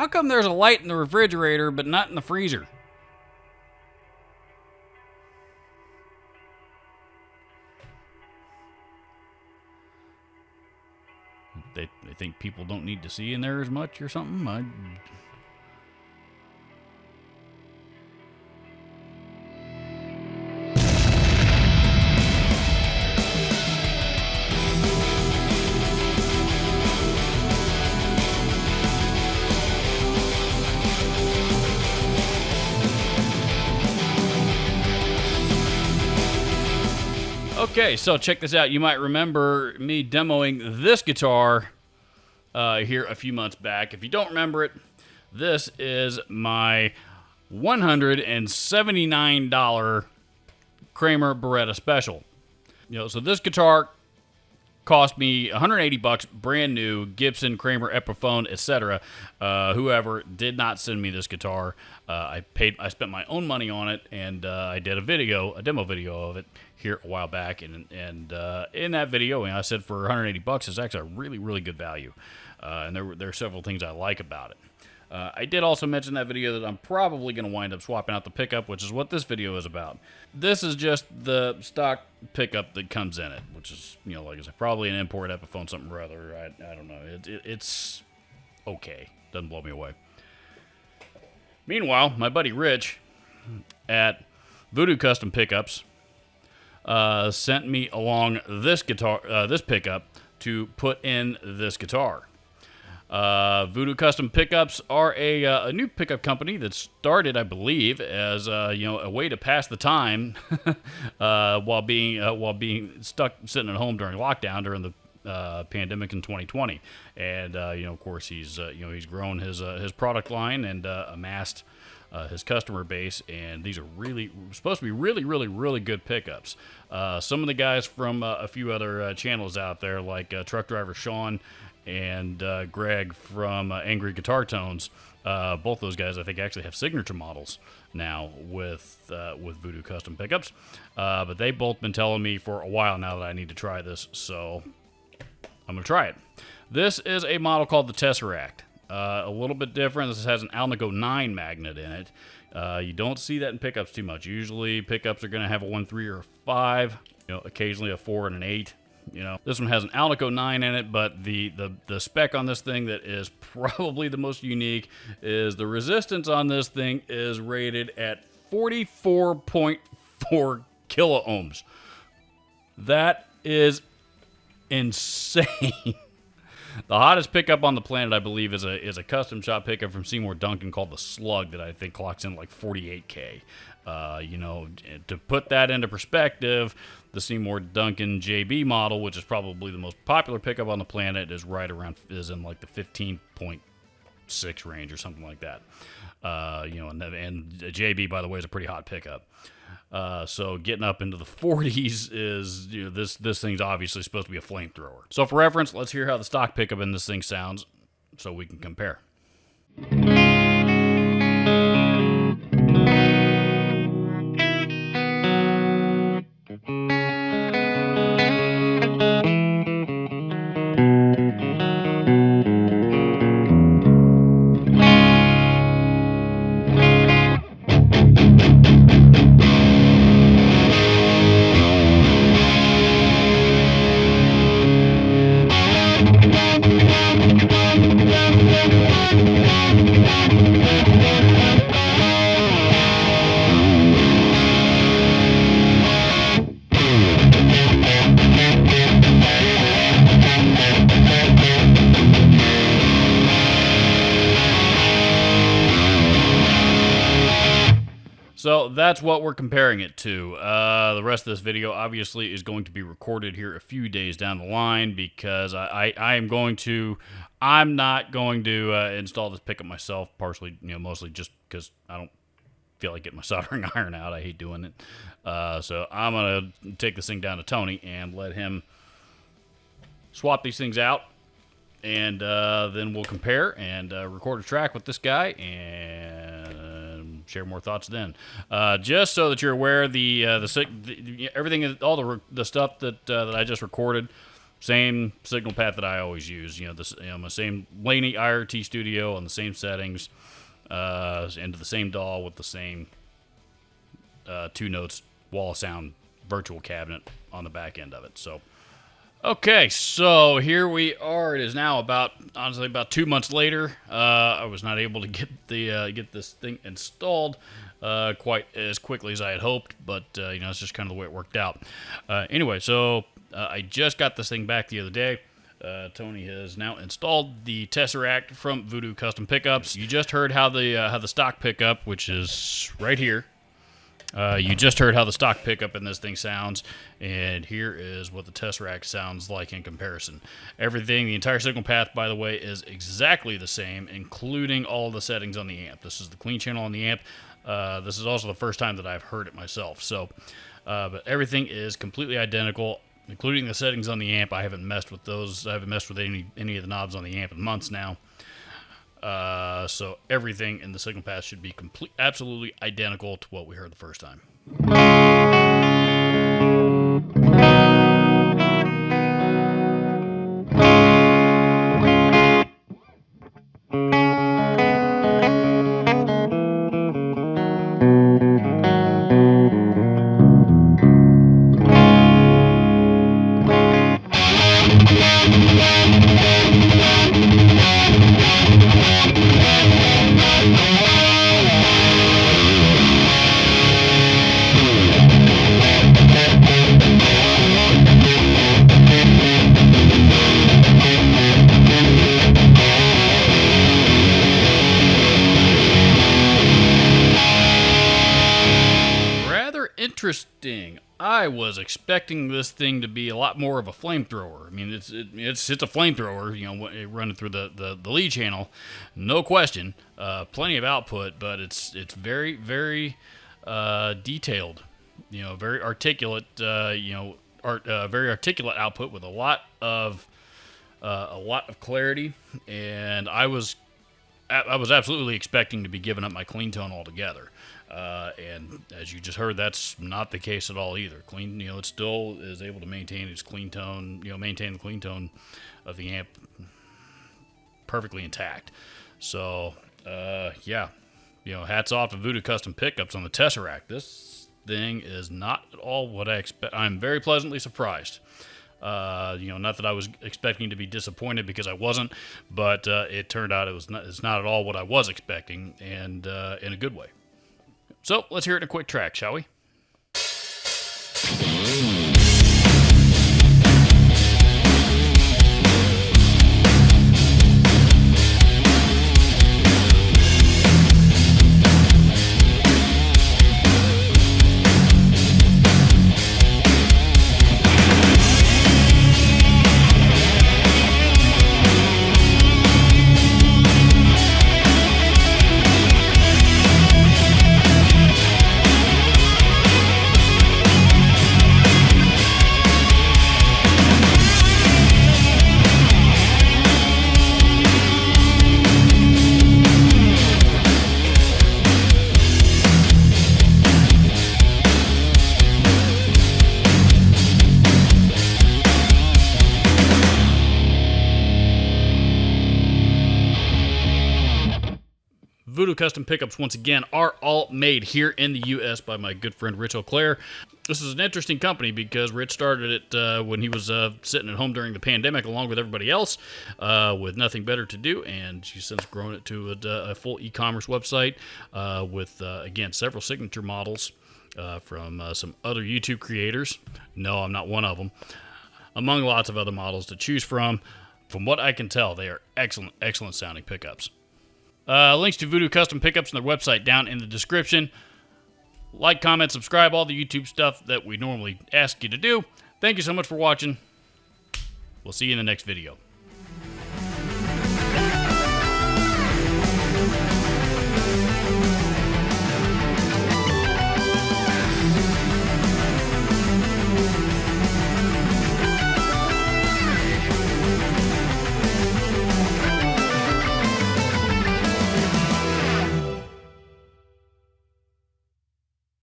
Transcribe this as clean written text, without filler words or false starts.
How come there's a light in the refrigerator but not in the freezer? They think people don't need to see in there as much or something? Okay, so check this out. You might remember me demoing this guitar here a few months back. If you don't remember it, this is my $179 Kramer Beretta Special. So this guitar cost me $180, brand new, Gibson, Kramer, Epiphone, etc. Whoever did not send me this guitar. I spent my own money on it, and I did a demo video of it here a while back. And in that video, I said for $180, it's actually a really, really good value. And there are several things I like about it. I did also mention in that video that I'm probably going to wind up swapping out the pickup, which is what this video is about. This is just the stock pickup that comes in it, which is, like I said, probably an import Epiphone something or other. I don't know. It's okay. Doesn't blow me away. Meanwhile, my buddy Rich at Voodoo Custom Pickups sent me along this pickup to put in this guitar. Voodoo Custom Pickups are a new pickup company that started, I believe, as a way to pass the time while being stuck sitting at home during lockdown during the pandemic in 2020. And of course, he's grown his product line and amassed his customer base, and these are supposed to be really good pickups. Some of the guys from a few other channels out there, like Truck Driver Sean and Greg from Angry Guitar Tones, both those guys I think actually have signature models now with Voodoo Custom Pickups. But they've both been telling me for a while now that I need to try this, so I'm going to try it. This is a model called the Tesseract. A little bit different. This has an Alnico 9 magnet in it. You don't see that in pickups too much. Usually pickups are going to have a 1.3 or a 5, occasionally a 4 and an 8. This one has an Alnico 9 in it, but the spec on this thing that is probably the most unique is the resistance on this thing is rated at 44.4 kilo ohms. That is insane. The hottest pickup on the planet, I believe, is a custom shop pickup from Seymour Duncan called the Slug that I think clocks in like 48K. To put that into perspective, the Seymour Duncan JB model, which is probably the most popular pickup on the planet, is in like the 15.6 range or something like that. And JB, by the way, is a pretty hot pickup. So getting up into the 40s is, this thing's obviously supposed to be a flamethrower. So for reference, let's hear how the stock pickup in this thing sounds so we can compare. So that's what we're comparing it to. The rest of this video obviously is going to be recorded here a few days down the line because I'm not going to install this pickup myself, partially, mostly just because I don't feel like getting my soldering iron out. I hate doing it. So I'm going to take this thing down to Tony and let him swap these things out. And then we'll compare and record a track with this guy and share more thoughts then. Just so that you're aware, everything, all the stuff that I just recorded Same signal path that I always use. My same Laney IRT Studio on the same settings, into the same DAW with the same 2 notes wall of sound virtual cabinet on the back end of it. So, okay, so here we are. It is now about 2 months later. I was not able to get this thing installed quite as quickly as I had hoped, but it's just kind of the way it worked out. Anyway, so I just got this thing back the other day. Tony has now installed the Tesseract from Voodoo Custom Pickups. You just heard how the stock pickup, which is right here. You just heard how the stock pickup in this thing sounds, and here is what the Tesseract sounds like in comparison. Everything, the entire signal path, by the way, is exactly the same, including all the settings on the amp. This is the clean channel on the amp. This is also the first time that I've heard it myself. So, but everything is completely identical, including the settings on the amp. I haven't messed with those. I haven't messed with any of the knobs on the amp in months now. So everything in the signal path should be absolutely identical to what we heard the first time. Interesting. I was expecting this thing to be a lot more of a flamethrower. I mean, it's a flamethrower, running through the lead channel, no question. Plenty of output, but it's very, very detailed. Very articulate. Very articulate output with a lot of clarity. And I was absolutely expecting to be giving up my clean tone altogether. And as you just heard, that's not the case at all either. Clean, it still is able to maintain its clean tone, maintain the clean tone of the amp perfectly intact. So, yeah, hats off to Voodoo Custom Pickups on the Tesseract. This thing is not at all what I expect. I'm very pleasantly surprised. Not that I was expecting to be disappointed, because I wasn't, but it turned out it's not at all what I was expecting, and in a good way. So, let's hear it in a quick track, shall we? Voodoo Custom Pickups, once again, are all made here in the U.S. by my good friend Rich O'Clair. This is an interesting company because Rich started it when he was sitting at home during the pandemic along with everybody else with nothing better to do, and she's since grown it to a full e-commerce website with, again, several signature models from some other YouTube creators. No, I'm not one of them. Among lots of other models to choose from. From what I can tell, they are excellent, excellent sounding pickups. Links to Voodoo Custom Pickups and their website down in the description. Like, comment, subscribe, all the YouTube stuff that we normally ask you to do. Thank you so much for watching. We'll see you in the next video.